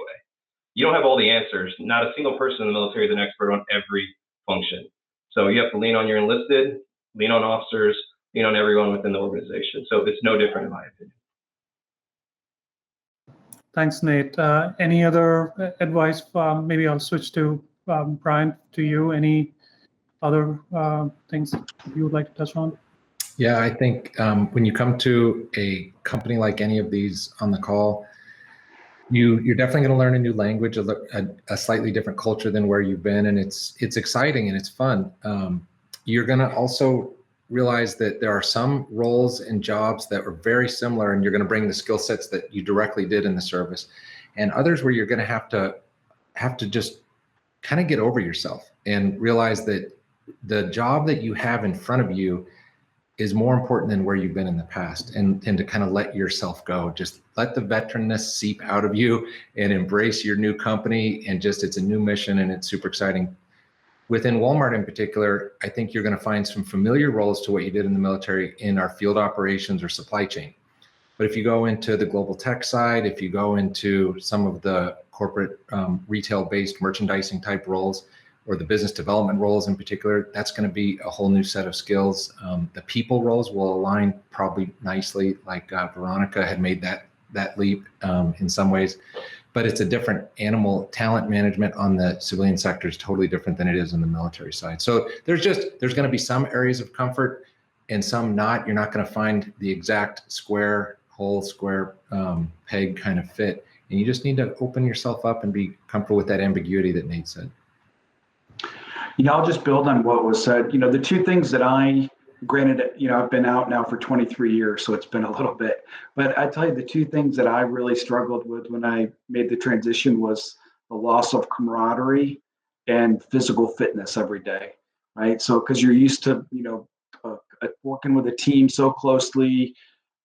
You don't have all the answers. Not a single person in the military is an expert on every function. So you have to lean on your enlisted, lean on officers, lean on everyone within the organization. So it's no different in my opinion. Thanks, Nate. Any other advice? Maybe I'll switch to Brian, to you. Any other things you would like to touch on? Yeah, I think when you come to a company like any of these on the call, you're definitely going to learn a new language, a slightly different culture than where you've been, and it's exciting and it's fun. You're going to also realize that there are some roles and jobs that are very similar, and you're going to bring the skill sets that you directly did in the service, and others where you're going to have to just kind of get over yourself and realize that the job that you have in front of you is more important than where you've been in the past, and to kind of let yourself go. Just let the veteranness seep out of you and embrace your new company, and just, it's a new mission and it's super exciting. Within Walmart in particular, I think you're going to find some familiar roles to what you did in the military in our field operations or supply chain. But if you go into the global tech side, if you go into some of the corporate retail-based merchandising type roles, or the business development roles in particular, that's going to be a whole new set of skills. The people roles will align probably nicely, like Veronica had made that leap in some ways, but it's a different animal. Talent management on the civilian sector is totally different than it is in the military side. So there's going to be some areas of comfort and some not. You're not going to find the exact square peg kind of fit. And you just need to open yourself up and be comfortable with that ambiguity that Nate said. I'll just build on what was said. The two things that granted, I've been out now for 23 years, so it's been a little bit, but I tell you, the two things that I really struggled with when I made the transition was the loss of camaraderie and physical fitness every day, right? So, because you're used to, working with a team so closely,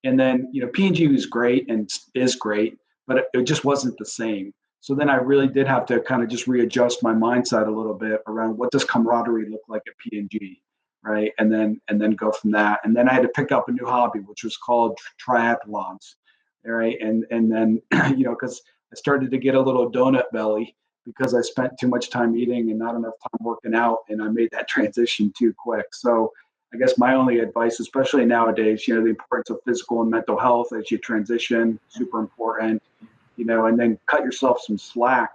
and then, P&G was great and is great, but it just wasn't the same. So then I really did have to kind of just readjust my mindset a little bit around what does camaraderie look like at P&G, right? And then go from that. And then I had to pick up a new hobby, which was called triathlons, right? And then, because I started to get a little donut belly because I spent too much time eating and not enough time working out, and I made that transition too quick. So I guess my only advice, especially nowadays, the importance of physical and mental health as you transition, super important. And then cut yourself some slack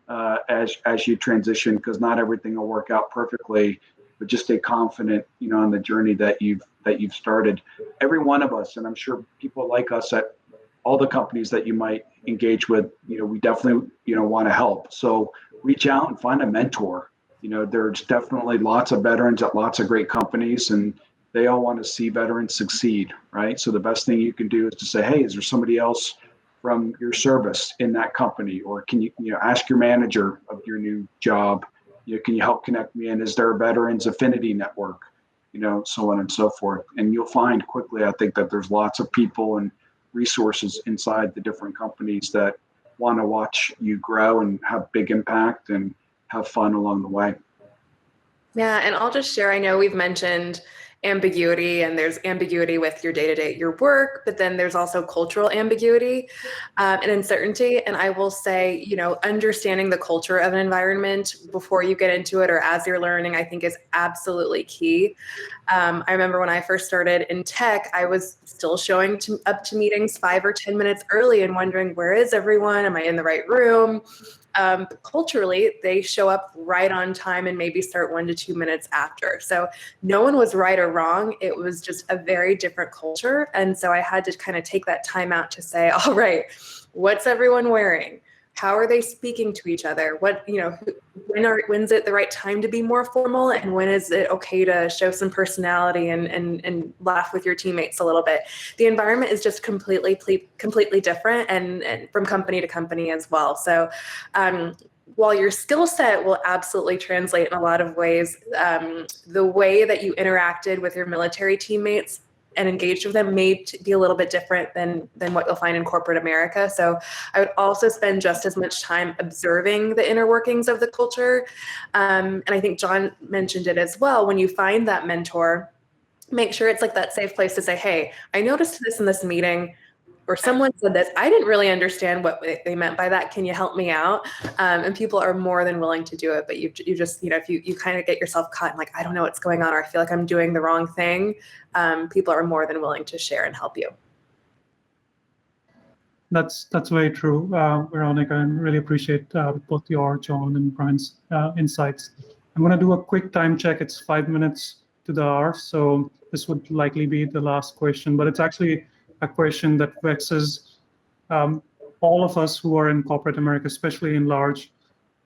as you transition, because not everything will work out perfectly, but just stay confident, on the journey that you've started. Every one of us, and I'm sure people like us at all the companies that you might engage with, we definitely, want to help. So reach out and find a mentor. There's definitely lots of veterans at lots of great companies, and they all want to see veterans succeed, right? So the best thing you can do is to say, hey, is there somebody else from your service in that company, or can you ask your manager of your new job, can you help connect me in? Is there a veterans affinity network, so on and so forth. And you'll find quickly, I think, that there's lots of people and resources inside the different companies that want to watch you grow and have big impact and have fun along the way. Yeah, and I'll just share, I know we've mentioned ambiguity, and there's ambiguity with your day-to-day, your work, but then there's also cultural ambiguity and uncertainty. And I will say, understanding the culture of an environment before you get into it or as you're learning, I think is absolutely key. I remember when I first started in tech, I was still showing up to meetings 5 or 10 minutes early and wondering, where is everyone? Am I in the right room? Culturally, they show up right on time and maybe start 1 to 2 minutes after. So no one was right or wrong. It was just a very different culture. And so I had to kind of take that time out to say, all right, what's everyone wearing? How are they speaking to each other? When's it the right time to be more formal? And when is it okay to show some personality and laugh with your teammates a little bit? The environment is just completely different and from company to company as well. So while your skill set will absolutely translate in a lot of ways, the way that you interacted with your military teammates and engaged with them may be a little bit different than what you'll find in corporate America. So I would also spend just as much time observing the inner workings of the culture. And I think John mentioned it as well. When you find that mentor, make sure it's like that safe place to say, hey, I noticed this in this meeting, or someone said this, I didn't really understand what they meant by that. Can you help me out? And people are more than willing to do it. But you just, if you kind of get yourself caught in like, I don't know what's going on, or I feel like I'm doing the wrong thing, people are more than willing to share and help you. That's very true, Veronica, and really appreciate both your, John, and Brian's insights. I'm going to do a quick time check. It's 5 minutes to the hour, so this would likely be the last question, but it's actually a question that vexes all of us who are in corporate America, especially in large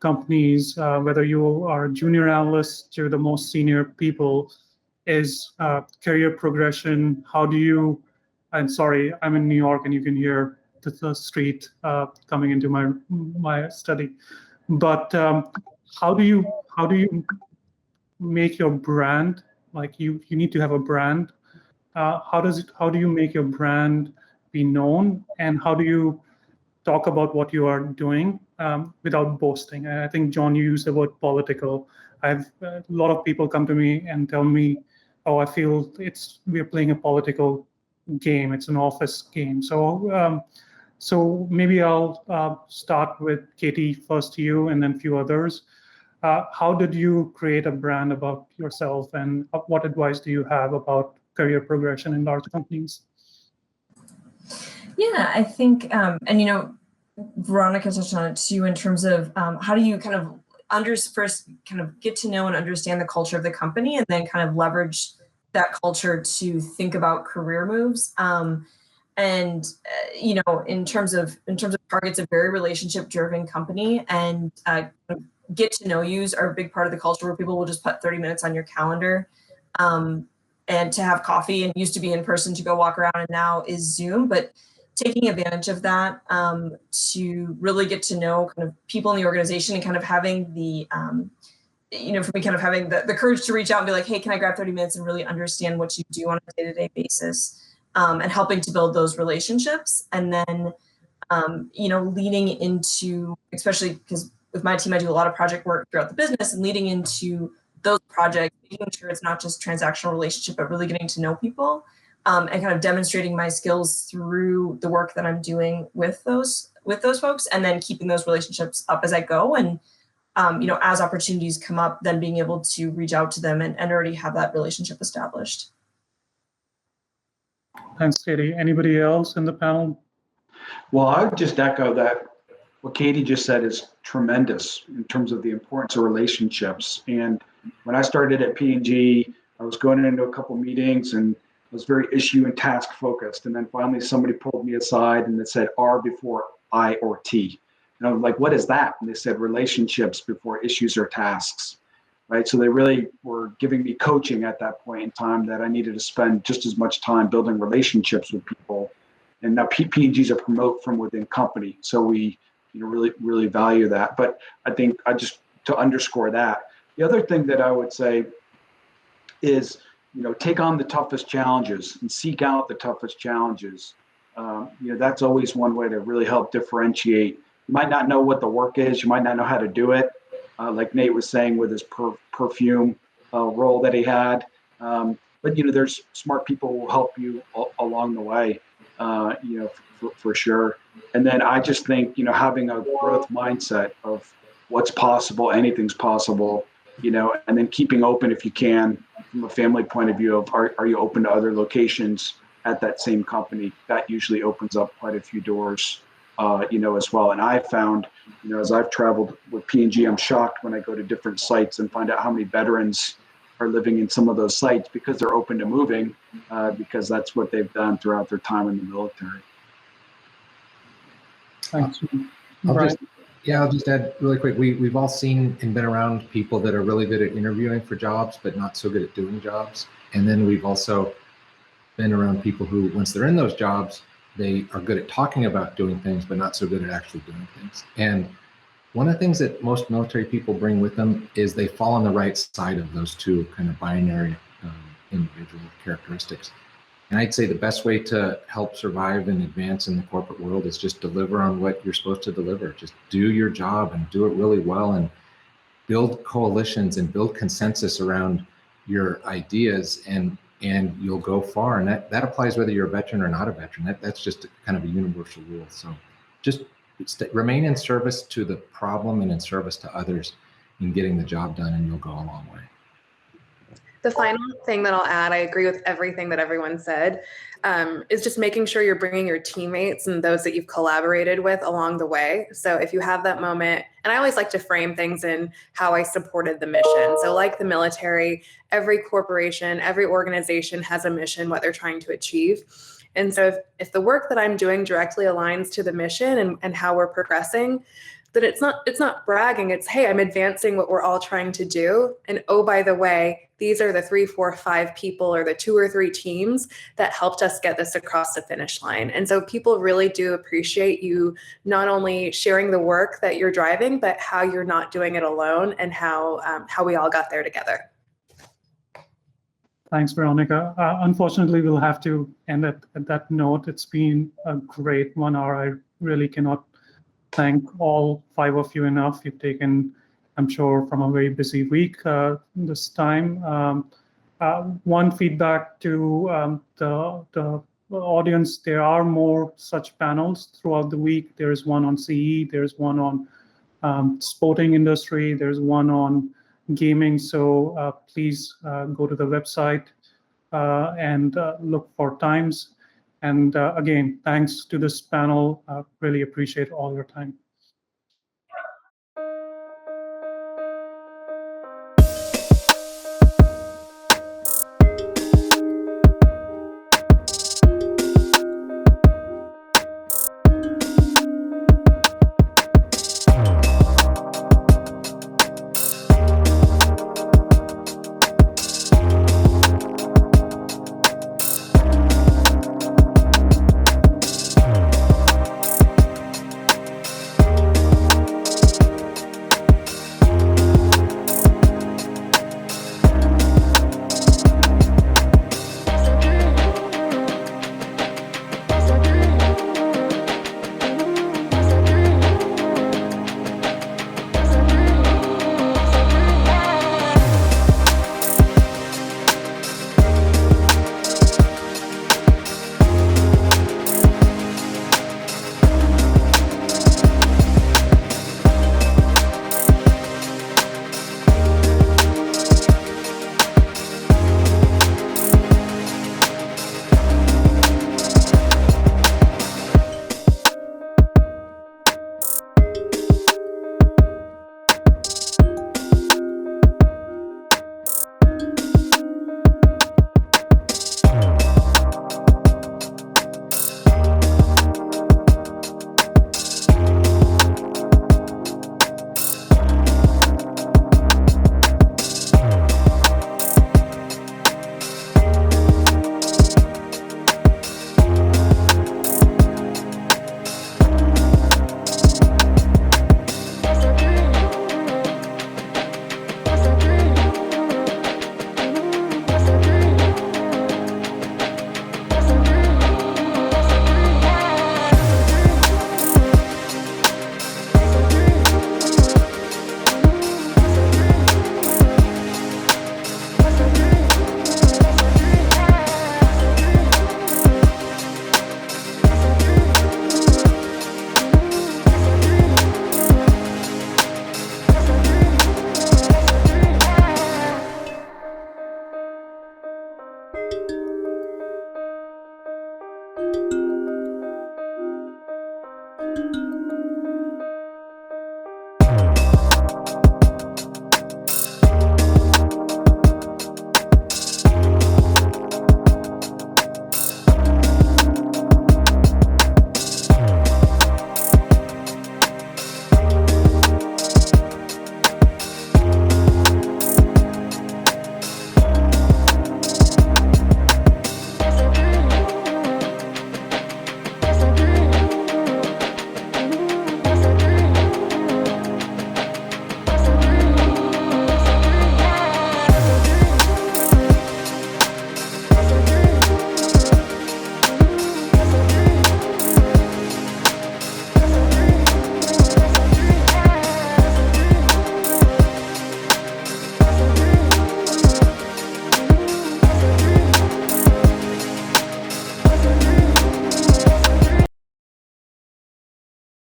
companies, whether you are junior analysts to the most senior people, is career progression. How do you, I'm sorry, I'm in New York and you can hear the street coming into my study, but how do you make your brand? Like you need to have a brand. How do you make your brand be known, and how do you talk about what you are doing without boasting? I think, John, you used the word political. I have a lot of people come to me and tell me, oh, I feel we're playing a political game. It's an office game. So maybe I'll start with Katie first to you, and then a few others. How did you create a brand about yourself, and what advice do you have about career progression in large companies? Yeah, I think, and Veronica touched on it too, in terms of how do you kind of first kind of get to know and understand the culture of the company, and then kind of leverage that culture to think about career moves. In terms of targets, a very relationship-driven company, and get to know yous are a big part of the culture, where people will just put 30 minutes on your calendar. And to have coffee, and used to be in person to go walk around, and now is Zoom, but taking advantage of that to really get to know kind of people in the organization, and kind of having the, for me, kind of having the courage to reach out and be like, hey, can I grab 30 minutes and really understand what you do on a day-to-day basis, and helping to build those relationships. And then, leading into, especially because with my team, I do a lot of project work throughout the business, and leading into those projects, making sure it's not just transactional relationship, but really getting to know people, and kind of demonstrating my skills through the work that I'm doing with those folks, and then keeping those relationships up as I go. And, as opportunities come up, then being able to reach out to them and already have that relationship established. Thanks, Katie. Anybody else in the panel? Well, I would just echo that. What Katie just said is tremendous in terms of the importance of relationships. And when I started at P&G, I was going into a couple meetings and I was very issue and task focused. And then finally somebody pulled me aside and it said R before I or T. And I was like, what is that? And they said relationships before issues or tasks, right? So they really were giving me coaching at that point in time, that I needed to spend just as much time building relationships with people. And now P&G is a promote from within company. So we really value that. But I think to underscore that, the other thing that I would say is, take on the toughest challenges and seek out the toughest challenges. That's always one way to really help differentiate. You might not know what the work is. You might not know how to do it. Like Nate was saying with his perfume role that he had. But there's smart people who will help you along the way, for sure. And then I just think, having a growth mindset of what's possible, anything's possible, and then keeping open if you can, from a family point of view of are you open to other locations at that same company? That usually opens up quite a few doors, as well. And I found, as I've traveled with P&G, I'm shocked when I go to different sites and find out how many veterans are living in some of those sites because they're open to moving, because that's what they've done throughout their time in the military. Thanks. I'll just add really quick. We've all seen and been around people that are really good at interviewing for jobs, but not so good at doing jobs. And then we've also been around people who, once they're in those jobs, they are good at talking about doing things, but not so good at actually doing things. And One of the things that most military people bring with them is they fall on the right side of those two kind of binary individual characteristics. And I'd say the best way to help survive and advance in the corporate world is just deliver on what you're supposed to deliver. Just do your job and do it really well, and build coalitions and build consensus around your ideas, and you'll go far. And that applies whether you're a veteran or not a veteran. That's just kind of a universal rule. So just remain in service to the problem and in service to others in getting the job done, and you'll go a long way. The final thing that I'll add, I agree with everything that everyone said, is just making sure you're bringing your teammates and those that you've collaborated with along the way. So if you have that moment, and I always like to frame things in how I supported the mission. So like the military, every corporation, every organization has a mission, what they're trying to achieve. And so if the work that I'm doing directly aligns to the mission and how we're progressing, then it's not bragging. It's, hey, I'm advancing what we're all trying to do. And oh, by the way, these are the 3, 4, 5 people or the 2 or 3 teams that helped us get this across the finish line. And so people really do appreciate you not only sharing the work that you're driving, but how you're not doing it alone, and how we all got there together. Thanks, Veronica. Unfortunately, we'll have to end at that note. It's been a great 1 hour. I really cannot thank all 5 of you enough. You've taken, I'm sure, from a very busy week this time. One feedback to the audience: there are more such panels throughout the week. There's one on CE, there's one on sporting industry, there's one on gaming. So please go to the website and look for times. And again, thanks to this panel. Really appreciate all your time.